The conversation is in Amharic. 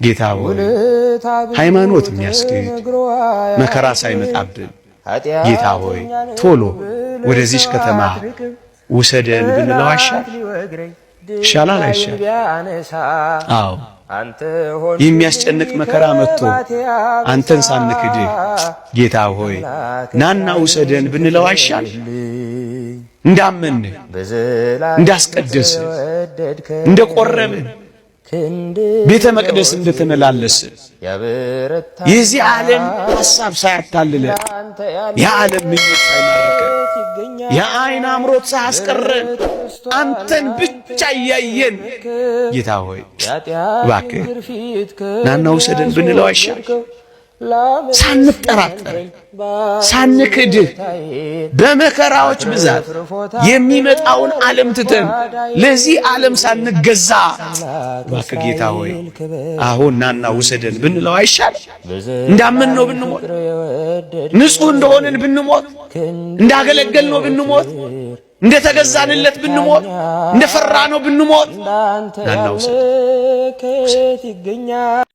ጌታ ሆይ ሃይማኖት የሚያስክድ መከራ ሳይመጣብን ጌታ ሆይ ቶሎ ወደዚህ ከተማ ውሰደን ብንለው ይሻላል አይሻል? አዎ የሚያስጨንቅ መከራ መጥቶ አንተን ሳንክድህ ጌታ ሆይ ናና ውሰደን ብንለው አይሻል? እንዳመን እንዳስቀደስ እንደቆረብን ቤተ መቅደስ እንደተመላለስ የዚህ ዓለም ሐሳብ ሳያታልለ የዓለም ምኞት ሳይማርከን የዓይን አምሮት ሳያስቀረን አንተን ብቻ ያየን ጌታ ሆይ እባክህ ናና ውሰደን ብንለው አይሻል? ሳንጠራጠር ሳንክድህ በመከራዎች ብዛት የሚመጣውን ዓለም ትተን ለዚህ ዓለም ሳንገዛ እባክህ ጌታ ሆይ አሁን ናና ውሰደን ብንለው አይሻል? እንዳመን ነው ብንሞት ንጹህ እንደሆነን ብንሞት እንዳገለገል ነው ብንሞት እንደተገዛንለት ብንሞት እንደፈራ ነው ብንሞት ናና ውሰደን